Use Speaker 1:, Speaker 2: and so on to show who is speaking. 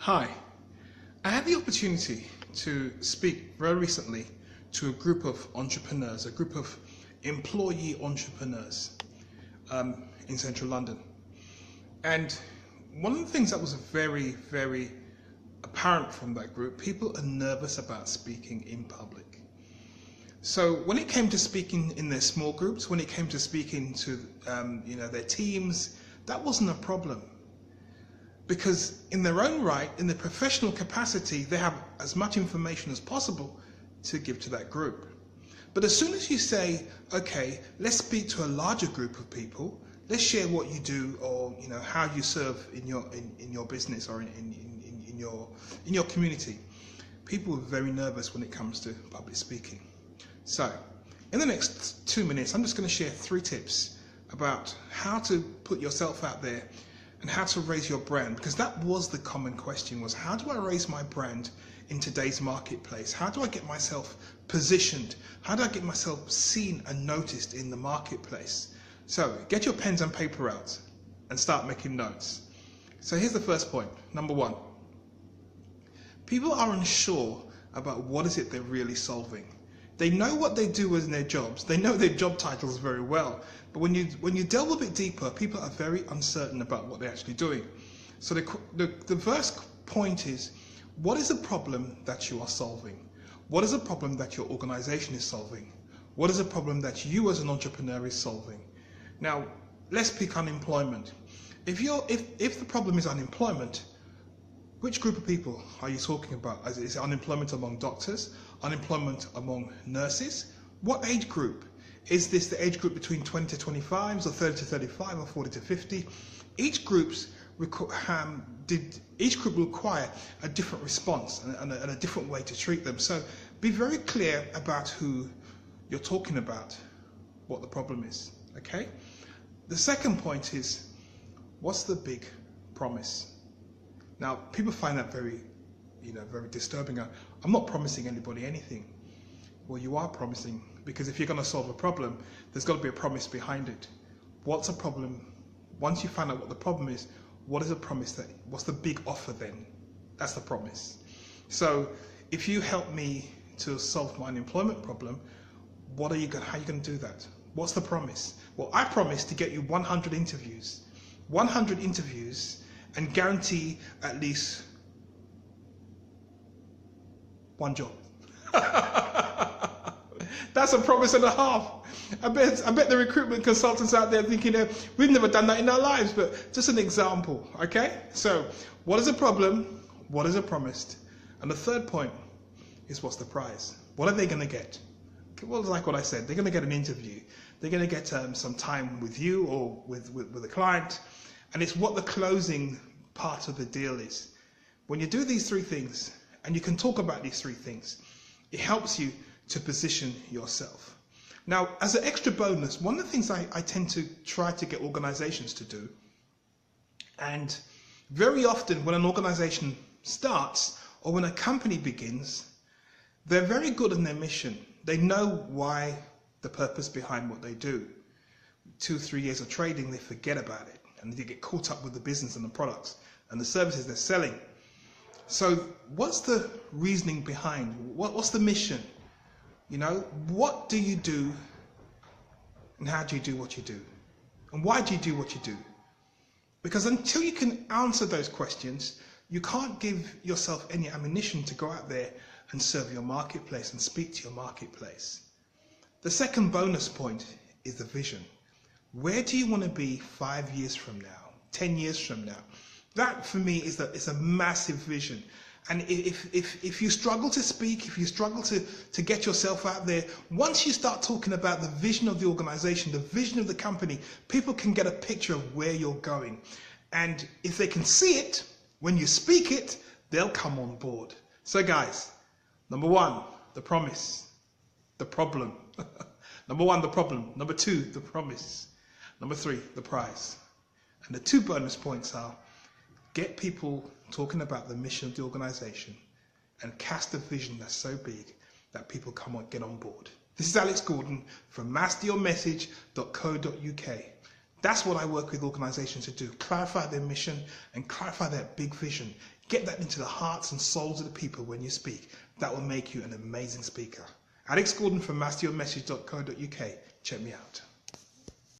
Speaker 1: Hi, I had the opportunity to speak very recently to a group of entrepreneurs, a group of employee entrepreneurs in central London. And one of the things that was very apparent from that group, people are nervous about speaking in public. So when it came to speaking in their small groups, when it came to speaking to their teams, that wasn't a problem. Because in their own right, in their professional capacity, they have as much information as possible to give to that group. But as soon as you say, okay, let's speak to a larger group of people, let's share what you do, or how you serve in your business or in your community, people are very nervous when it comes to public speaking. So in the next 2 minutes, I'm just going to share 3 tips about how to put yourself out there and how to raise your brand, because that was the common question, was how do I raise my brand in today's marketplace? How do I get myself positioned? How do I get myself seen and noticed in the marketplace? So get your pens and paper out and start making notes. So here's the first point. Number 1, people are unsure about what is it they're really solving. They know what they do in their jobs. They know their job titles very well. But when you delve a bit deeper, people are very uncertain about what they're actually doing. So the first point is, what is the problem that you are solving? What is the problem that your organization is solving? What is the problem that you as an entrepreneur is solving? Now, let's pick unemployment. If the problem is unemployment, which group of people are you talking about? Is it unemployment among doctors? Unemployment among nurses? What age group? Is this the age group between 20 to 25, or 30 to 35, or 40 to 50? Each group will require a different response and a different way to treat them. So be very clear about who you're talking about, what the problem is, okay? The second point is, what's the big promise? Now, people find that very disturbing. I'm not promising anybody anything. Well, you are promising, because if you're going to solve a problem, there's got to be a promise behind it. What's a problem? Once you find out what the problem is, what is a promise what's the big offer then? That's the promise. So if you help me to solve my unemployment problem, how are you going to do that? What's the promise? Well, I promise to get you 100 interviews. 100 interviews, and guarantee at least 1 job. That's a promise and a half. I bet the recruitment consultants out there thinking, we've never done that in our lives, but just an example, okay? So, what is a problem? What is a promise? And the third point is, what's the prize? What are they going to get? Well, like what I said, they're going to get an interview. They're going to get some time with you or with a client. And it's what the closing part of the deal is. When you do these 3 things, and you can talk about these 3 things, it helps you to position yourself. Now, as an extra bonus, one of the things I tend to try to get organizations to do, and very often when an organization starts or when a company begins, they're very good in their mission. They know why, the purpose behind what they do. 2-3 years of trading, they forget about it, and they get caught up with the business and the products and the services they're selling. So what's the reasoning behind? What's the mission? What do you do, and how do you do what you do? And why do you do what you do? Because until you can answer those questions, you can't give yourself any ammunition to go out there and serve your marketplace and speak to your marketplace. The second bonus point is the vision. Where do you want to be 5 years from now, 10 years from now? That for me is a massive vision. And if you struggle to speak, if you struggle to get yourself out there, once you start talking about the vision of the organization, the vision of the company, people can get a picture of where you're going. And if they can see it, when you speak it, they'll come on board. So guys, number 1, the promise, the problem. Number 1, the problem. Number 2, the promise. Number 3, the prize. And the 2 bonus points are, get people talking about the mission of the organization and cast a vision that's so big that people get on board. This is Alex Gordon from masteryourmessage.co.uk. That's what I work with organizations to do. Clarify their mission and clarify their big vision. Get that into the hearts and souls of the people when you speak. That will make you an amazing speaker. Alex Gordon from masteryourmessage.co.uk. Check me out.